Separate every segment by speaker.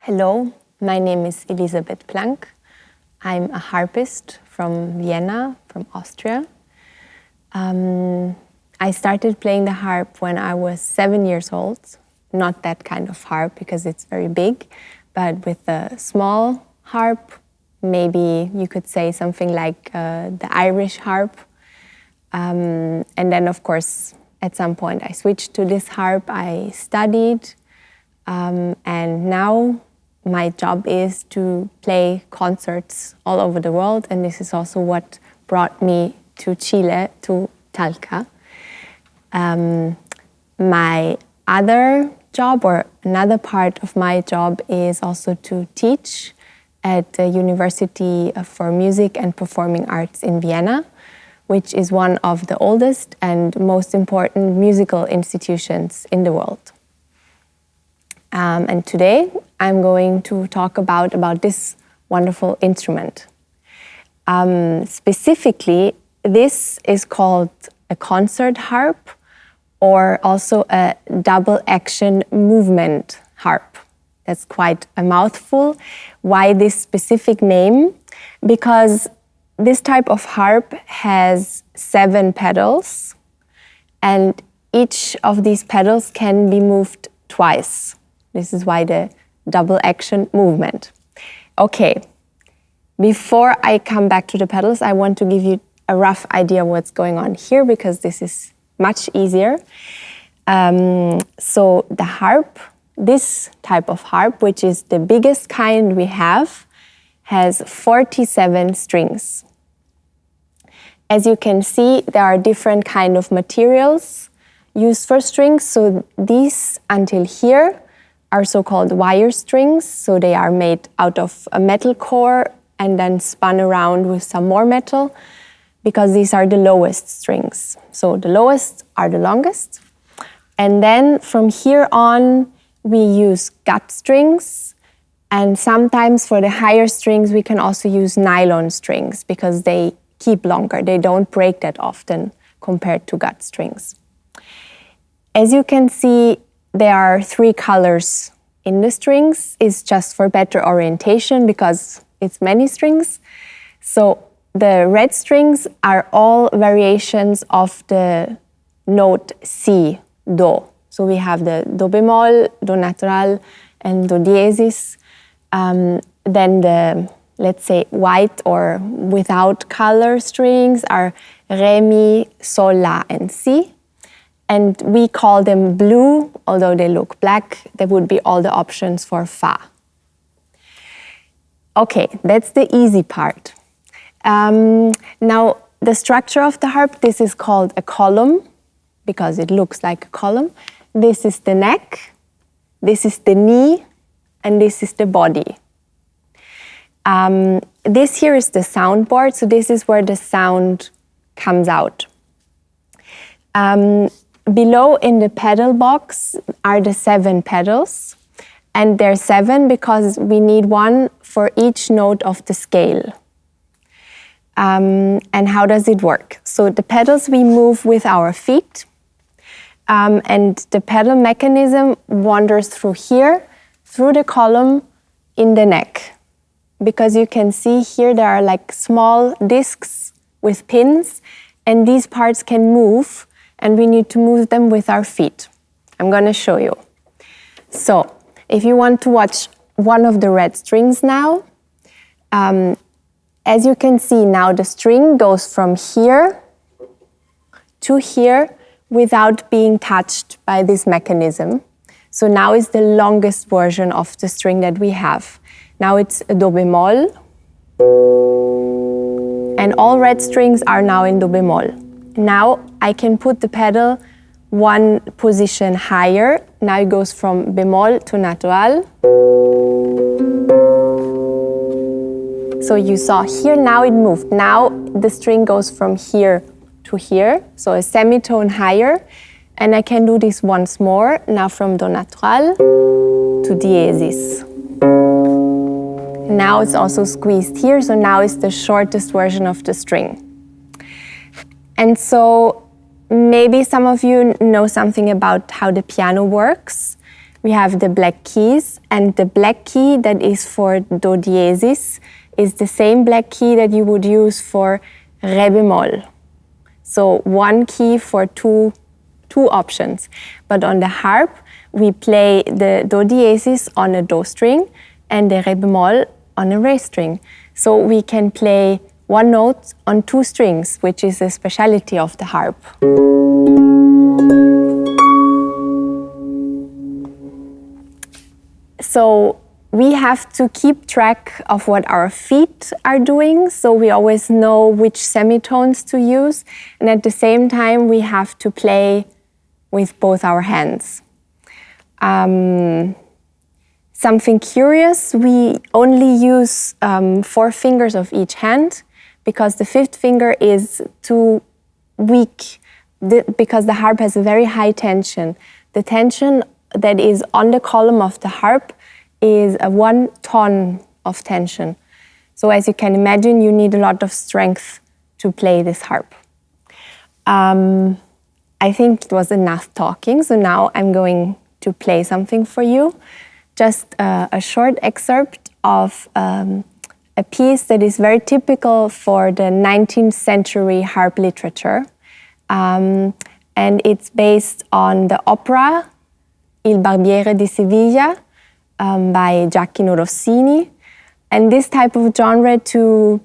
Speaker 1: Hello, my name is Elisabeth Plank. I'm a harpist from Vienna, from Austria. I started playing the harp when I was 7 years old. Not that kind of harp because it's very big, but with a small harp, maybe you could say something like the Irish harp. And then, of course, at some point I switched to this harp. I studied, and now my job is to play concerts all over the world, and this is also what brought me to Chile, to Talca. My other job, or another part of my job, is also to teach at the University for Music and Performing Arts in Vienna, which is one of the oldest and most important musical institutions in the world. And today I'm going to talk about this wonderful instrument. Specifically, this is called a concert harp, or also a double action movement harp. That's quite a mouthful. Why this specific name? Because this type of harp has 7 pedals, and each of these pedals can be moved twice. This is why the double action movement. Okay, before I come back to the pedals, I want to give you a rough idea of what's going on here, because this is much easier. So the harp, this type of harp, which is the biggest kind we have, has 47 strings. As you can see, there are different kind of materials used for strings. So these, until here, are so-called wire strings. So they are made out of a metal core and then spun around with some more metal, because these are the lowest strings. So the lowest are the longest. And then from here on, we use gut strings. And sometimes for the higher strings, we can also use nylon strings, because they keep longer. They don't break that often compared to gut strings. As you can see, there are 3 colors in the strings. It's just for better orientation, because it's many strings. So the red strings are all variations of the note C, Do. So we have the Do bemol, Do natural, and Do diesis. Then the, let's say, white or without color strings are Re, Mi, Sol, La, and Si. And we call them blue, although they look black. There would be all the options for Fa. Okay, that's the easy part. Now, the structure of the harp, this is called a column, because it looks like a column. This is the neck, this is the knee, and this is the body. This here is the soundboard, so this is where the sound comes out. Below in the pedal box are the 7 pedals, and they're 7 because we need 1 for each note of the scale. And how does it work? So the pedals we move with our feet, and the pedal mechanism wanders through here, through the column, in the neck. Because you can see here there are like small discs with pins, and these parts can move, and we need to move them with our feet. I'm going to show you. So if you want to watch one of the red strings now, as you can see now, the string goes from here to here without being touched by this mechanism. So now is the longest version of the string that we have. Now it's a Do bemol, and all red strings are now in Do bemol. Now I can put the pedal 1 position higher. Now it goes from bemol to natural. So you saw here, now it moved. Now the string goes from here to here, so a semitone higher. And I can do this once more, now from Do natural to diesis. Now it's also squeezed here, so now it's the shortest version of the string. And so maybe some of you know something about how the piano works. we have the black keys, and the black key that is for do diesis is the same black key that you would use for re bemol. So one key for two options. But on the harp, we play the do diesis on a do string and the re bemol on a re string. So we can play one note on two strings, which is a specialty of the harp. So we have to keep track of what our feet are doing, so we always know which semitones to use, and at the same time we have to play with both our hands. Something curious, we only use 4 fingers of each hand because the 5th finger is too weak because the harp has a very high tension. The tension that is on the column of the harp is 1 ton of tension. So as you can imagine, you need a lot of strength to play this harp. I think it was enough talking, so now I'm going to play something for you. Just a short excerpt of a piece that is very typical for the 19th century harp literature. And it's based on the opera Il Barbiere di Sevilla by Giacomo Rossini. And this type of genre, to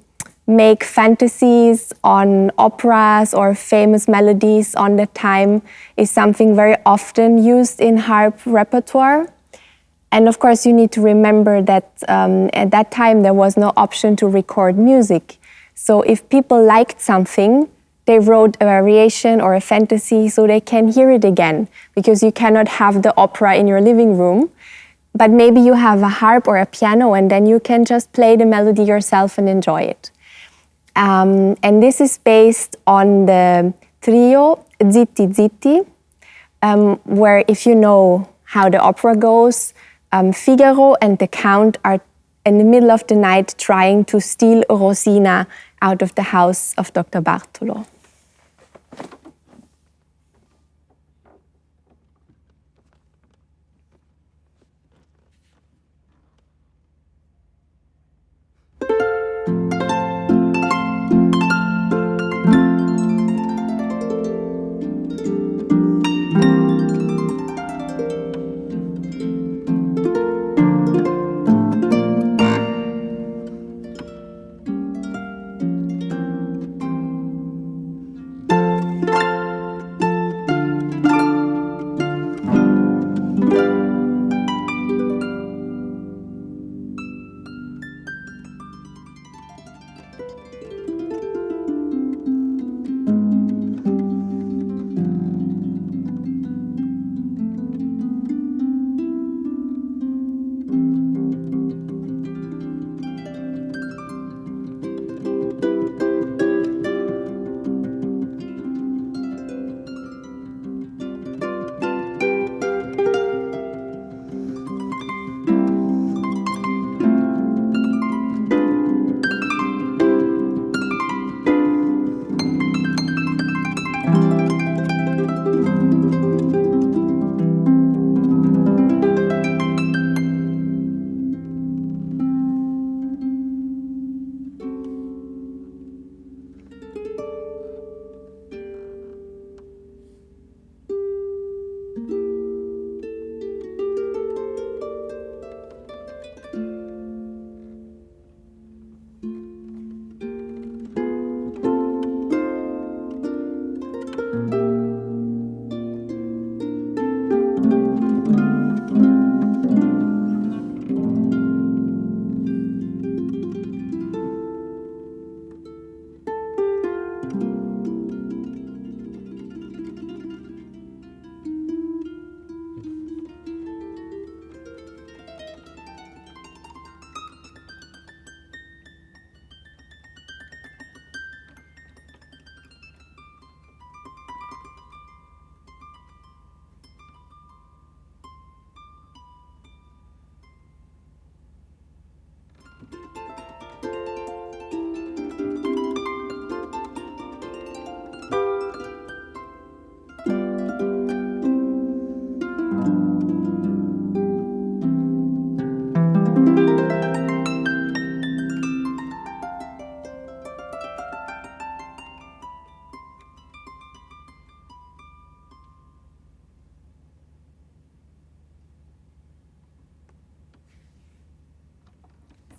Speaker 1: make fantasies on operas or famous melodies on the time, is something very often used in harp repertoire. And of course, you need to remember that at that time there was no option to record music. So if people liked something, they wrote a variation or a fantasy so they can hear it again, because you cannot have the opera in your living room. But maybe you have a harp or a piano, and then you can just play the melody yourself and enjoy it. And this is based on the trio Zitti Zitti, where, if you know how the opera goes, Figaro and the Count are in the middle of the night trying to steal Rosina out of the house of Dr. Bartolo.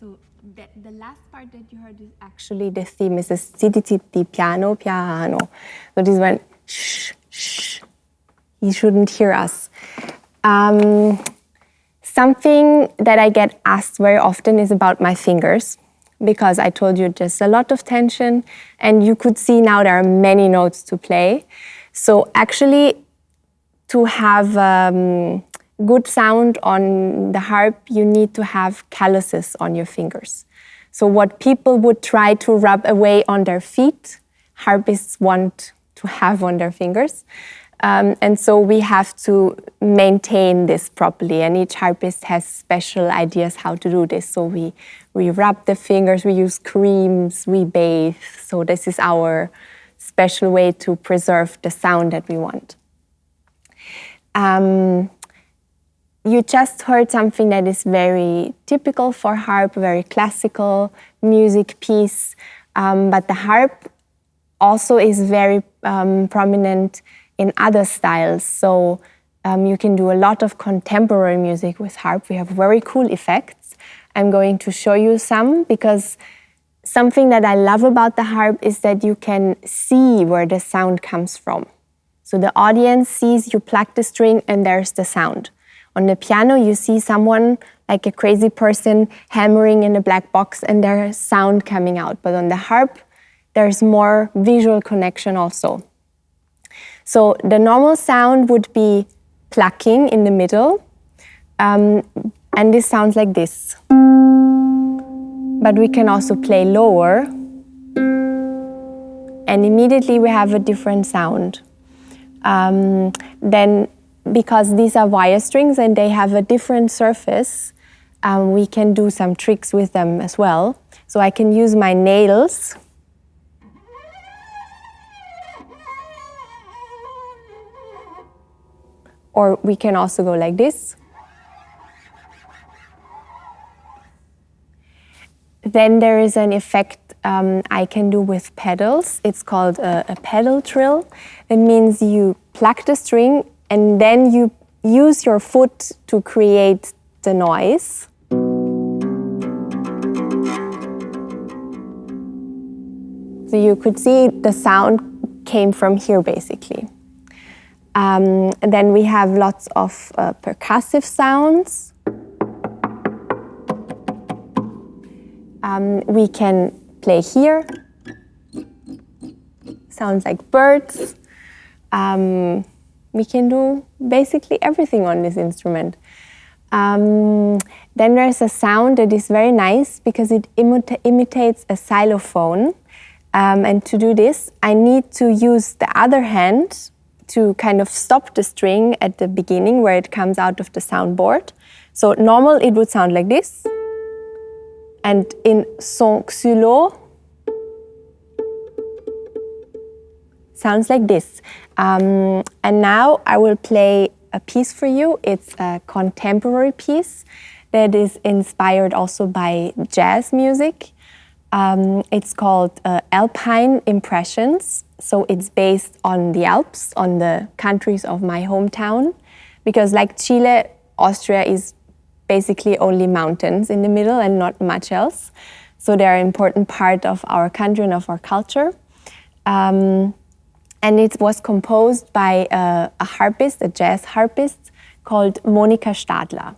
Speaker 1: So the last part that you heard is actually the theme. It's a zitti zitti, piano piano. So this one, shh, shh. You shouldn't hear us. Something that I get asked very often is about my fingers, because I told you there's a lot of tension, and you could see now there are many notes to play. So actually, to have good sound on the harp, you need to have calluses on your fingers. So what people would try to rub away on their feet, harpists want to have on their fingers. And so we have to maintain this properly, and each harpist has special ideas how to do this. So we rub the fingers, we use creams, we bathe. So this is our special way to preserve the sound that we want. You just heard something that is very typical for harp, very classical music piece, but the harp also is very prominent in other styles. So you can do a lot of contemporary music with harp. We have very cool effects. I'm going to show you some, because something that I love about the harp is that you can see where the sound comes from. So the audience sees you pluck the string and there's the sound. On the piano, you see someone, like a crazy person, hammering in a black box and there's sound coming out. But on the harp, there's more visual connection also. So the normal sound would be plucking in the middle, and this sounds like this. But we can also play lower, and immediately we have a different sound. Then, because these are wire strings and they have a different surface, we can do some tricks with them as well. So I can use my nails. Or we can also go like this. Then there is an effect I can do with pedals. It's called a pedal trill. It means you pluck the string and then you use your foot to create the noise. So you could see the sound came from here basically. And then we have lots of percussive sounds. We can play here. Sounds like birds. We can do basically everything on this instrument. Then there's a sound that is very nice because it imitates a xylophone. And to do this, I need to use the other hand to kind of stop the string at the beginning where it comes out of the soundboard. So normal it would sound like this. And in son xylo, sounds like this. And now I will play a piece for you. It's a contemporary piece that is inspired also by jazz music. It's called Alpine Impressions. So it's based on the Alps, on the countries of my hometown. Because like Chile, Austria is basically only mountains in the middle and not much else. So they're an important part of our country and of our culture. And it was composed by a harpist, a jazz harpist, called Monika Stadler.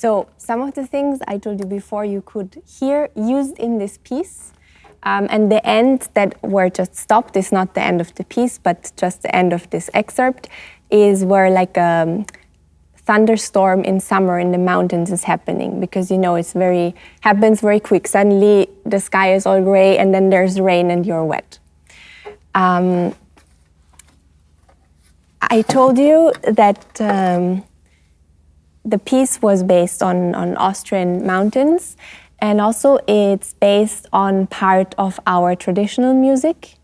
Speaker 1: So some of the things I told you before you could hear used in this piece. And the end that were just stopped is not the end of the piece, but just the end of this excerpt is where like a thunderstorm in summer in the mountains is happening, because it's happens very quick. Suddenly the sky is all gray and then there's rain and you're wet. I told you that the piece was based on Austrian mountains, and also it's based on part of our traditional music,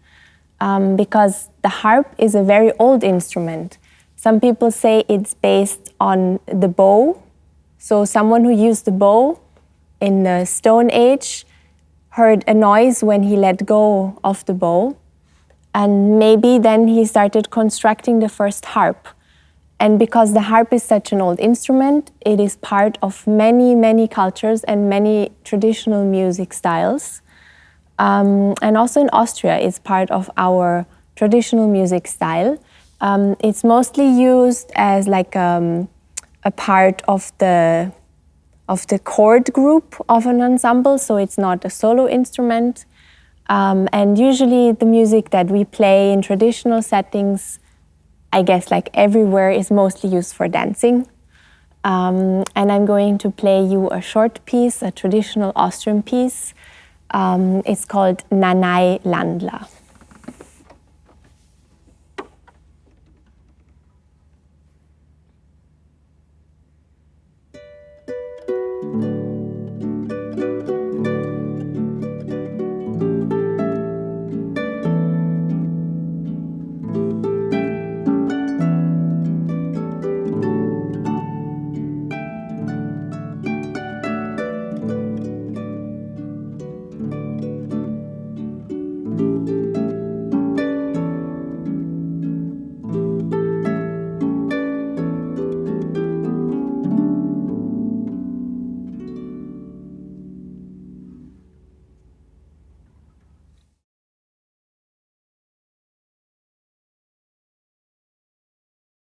Speaker 1: because the harp is a very old instrument. Some people say it's based on the bow. So someone who used the bow in the Stone Age heard a noise when he let go of the bow, and maybe then he started constructing the first harp. And because the harp is such an old instrument, it is part of many, many cultures and many traditional music styles. And also in Austria, it's part of our traditional music style. It's mostly used as like a part of the chord group of an ensemble, so it's not a solo instrument. And usually the music that we play in traditional settings, I guess like everywhere, is mostly used for dancing. And I'm going to play you a short piece, a traditional Austrian piece. It's called Nanai Landla.